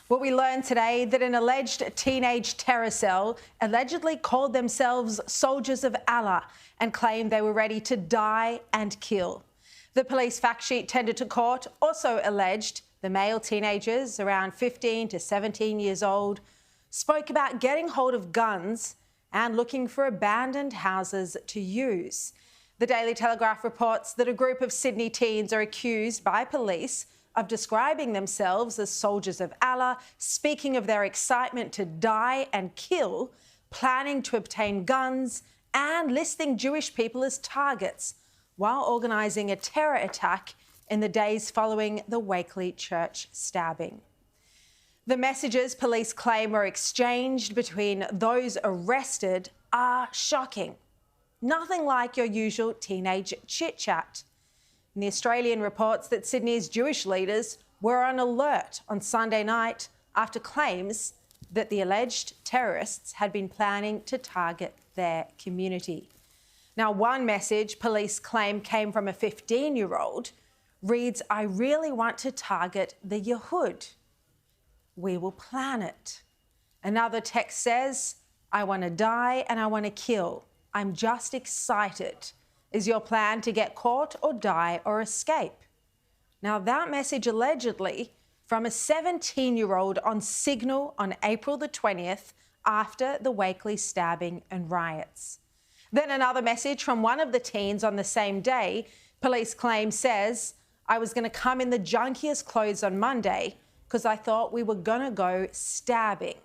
Well, we learned today that an alleged teenage terror cell allegedly called themselves soldiers of Allah and claimed they were ready to die and kill. The police fact sheet tendered to court also alleged the male teenagers, around 15 to 17 years old, spoke about getting hold of guns and looking for abandoned houses to use. The Daily Telegraph reports that a group of Sydney teens are accused by police of describing themselves as soldiers of Allah, speaking of their excitement to die and kill, planning to obtain guns and listing Jewish people as targets while organising a terror attack in the days following the Wakeley church stabbing. The messages police claim were exchanged between those arrested are shocking. Nothing like your usual teenage chit-chat. And the Australian reports that Sydney's Jewish leaders were on alert on Sunday night after claims that the alleged terrorists had been planning to target their community. Now, one message police claim came from a 15-year-old reads, "I really want to target the Yehud. We will plan it." Another text says, "I want to die and I want to kill. I'm just excited. Is your plan to get caught or die or escape?" Now, that message allegedly from a 17-year-old on Signal on April the 20th after the Wakeley stabbing and riots. Then another message from one of the teens on the same day, police claim says, "I was going to come in the junkiest clothes on Monday because I thought we were going to go stabbing."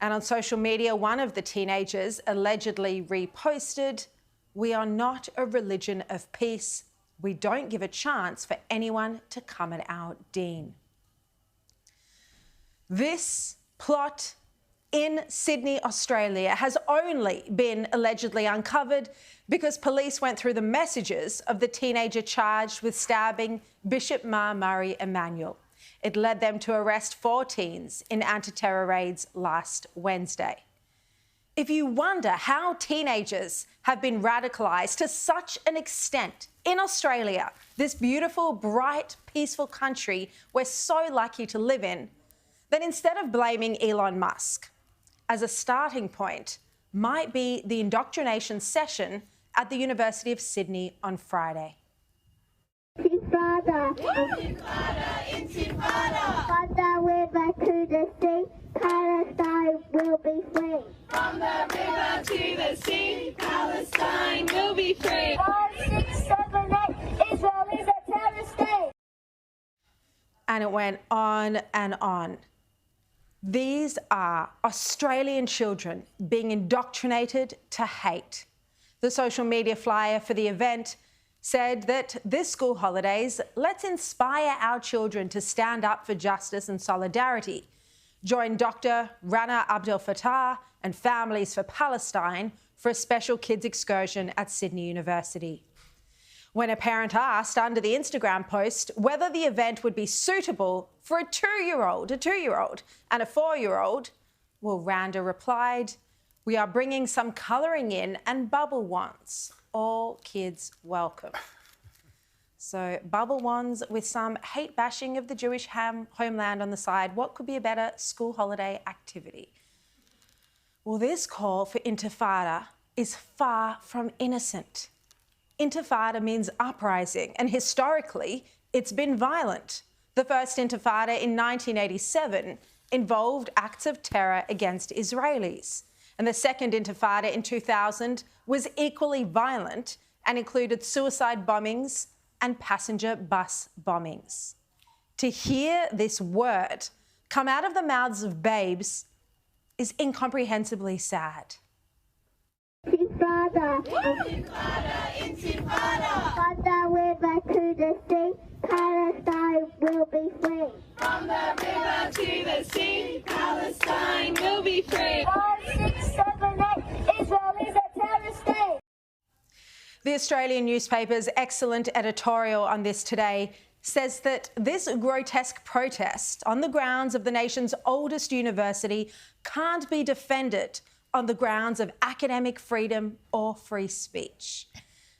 And on social media, one of the teenagers allegedly reposted, "We are not a religion of peace. We don't give a chance for anyone to come at our deen." This plot in Sydney, Australia, has only been allegedly uncovered because police went through the messages of the teenager charged with stabbing Bishop Ma Murray Emanuel. It led them to arrest 4 teens in anti-terror raids last Wednesday. If you wonder how teenagers have been radicalised to such an extent in Australia, this beautiful, bright, peaceful country we're so lucky to live in, then instead of blaming Elon Musk, as a starting point might be the indoctrination session at the University of Sydney on Friday. Intifada, intifada, intifada. From the river to the sea, Palestine will be free. From the river to the sea, Palestine will be free. 5, 6, 7, 8, Israel is a terrorist state. And it went on and on. These are Australian children being indoctrinated to hate. The social media flyer for the event said that this school holidays, let's inspire our children to stand up for justice and solidarity. Join Dr. Rana Abdel Fattah and Families for Palestine for a special kids excursion at Sydney University. When a parent asked under the Instagram post whether the event would be suitable for a 2-year-old, and a 4-year-old, well, Randa replied, "We are bringing some colouring in and bubble wands. All kids welcome." So bubble wands with some hate bashing of the Jewish homeland on the side. What could be a better school holiday activity? Well, this call for intifada is far from innocent. Intifada means uprising, and historically, it's been violent. The first intifada in 1987 involved acts of terror against Israelis. And the second intifada in 2000 was equally violent and included suicide bombings and passenger bus bombings. To hear this word come out of the mouths of babes is incomprehensibly sad. Intifada, intifada, intifada. From the river to the sea, Palestine will be free. From the river to the sea, Palestine will be free. 5, 6, 7, 8, Israel is a terrorist state. The Australian newspaper's excellent editorial on this today says that this grotesque protest on the grounds of the nation's oldest university can't be defended on the grounds of academic freedom or free speech.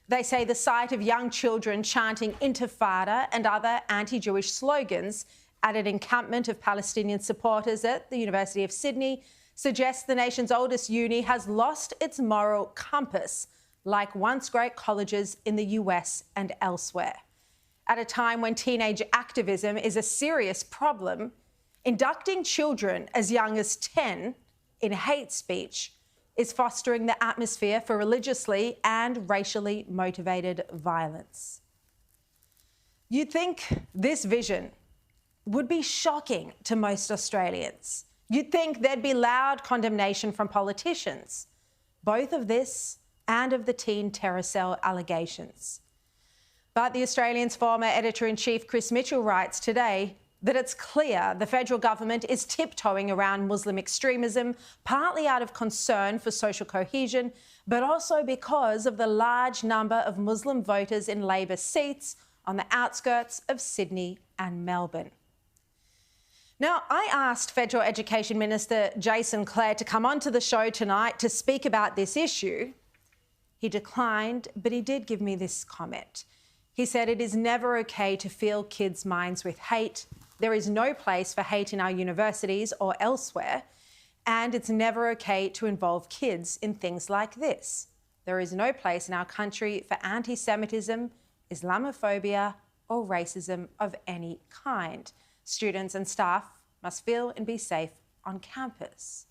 They say the sight of young children chanting intifada and other anti-Jewish slogans at an encampment of Palestinian supporters at the University of Sydney suggests the nation's oldest uni has lost its moral compass, like once great colleges in the US and elsewhere. At a time when teenage activism is a serious problem, inducting children as young as 10 in hate speech is fostering the atmosphere for religiously and racially motivated violence. You'd think this vision would be shocking to most Australians. You'd think there'd be loud condemnation from politicians, both of this and of the teen terror cell allegations. But the Australian's former editor-in-chief Chris Mitchell writes today that it's clear the federal government is tiptoeing around Muslim extremism, partly out of concern for social cohesion, but also because of the large number of Muslim voters in Labor seats on the outskirts of Sydney and Melbourne. Now, I asked Federal Education Minister Jason Clare to come onto the show tonight to speak about this issue. He declined, but he did give me this comment. He said it is never okay to fill kids' minds with hate. There is no place for hate in our universities or elsewhere, and it's never okay to involve kids in things like this. There is no place in our country for anti-Semitism, Islamophobia, or racism of any kind. Students and staff must feel and be safe on campus.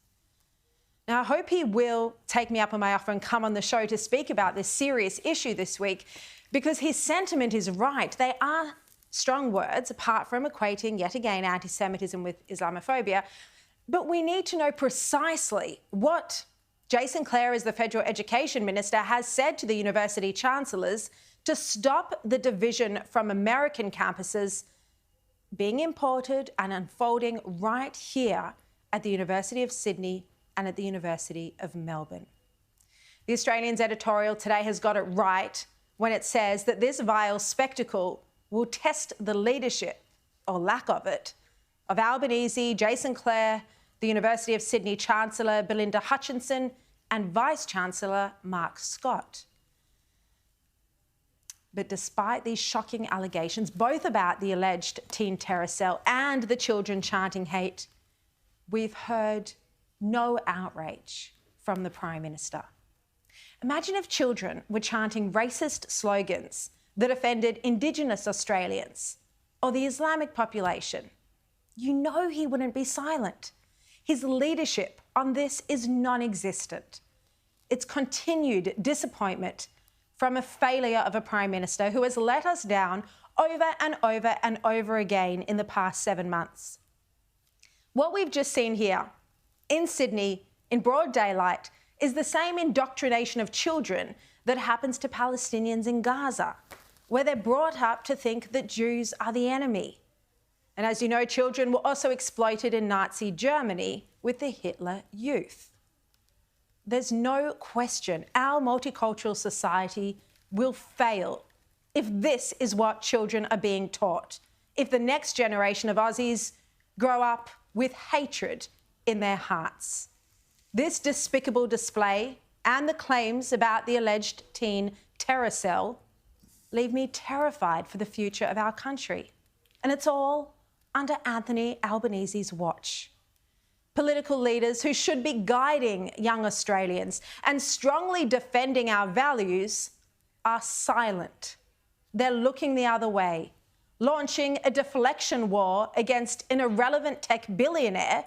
Now, I hope he will take me up on my offer and come on the show to speak about this serious issue this week, because his sentiment is right. They are strong words, apart from equating, yet again, anti-Semitism with Islamophobia. But we need to know precisely what Jason Clare, as the Federal Education Minister, has said to the university chancellors to stop the division from American campuses being imported and unfolding right here at the University of Sydney and at the University of Melbourne. The Australian's editorial today has got it right when it says that this vile spectacle will test the leadership, or lack of it, of Albanese, Jason Clare, the University of Sydney Chancellor Belinda Hutchinson, and Vice-Chancellor Mark Scott. But despite these shocking allegations, both about the alleged teen terror cell and the children chanting hate, we've heard no outrage from the Prime Minister. Imagine if children were chanting racist slogans that offended Indigenous Australians or the Islamic population. You know he wouldn't be silent. His leadership on this is non-existent. It's continued disappointment from a failure of a Prime Minister who has let us down over and over and over again in the past 7 months. What we've just seen here in Sydney in broad daylight is the same indoctrination of children that happens to Palestinians in Gaza, where they're brought up to think that Jews are the enemy. And as you know, children were also exploited in Nazi Germany with the Hitler Youth. There's no question our multicultural society will fail if this is what children are being taught, if the next generation of Aussies grow up with hatred in their hearts. This despicable display and the claims about the alleged teen terror cell leave me terrified for the future of our country. And it's all under Anthony Albanese's watch. Political leaders who should be guiding young Australians and strongly defending our values are silent. They're looking the other way, launching a deflection war against an irrelevant tech billionaire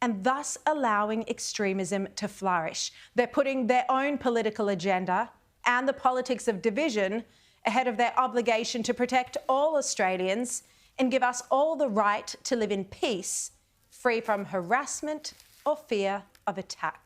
and thus allowing extremism to flourish. They're putting their own political agenda and the politics of division ahead of their obligation to protect all Australians and give us all the right to live in peace, free from harassment or fear of attack.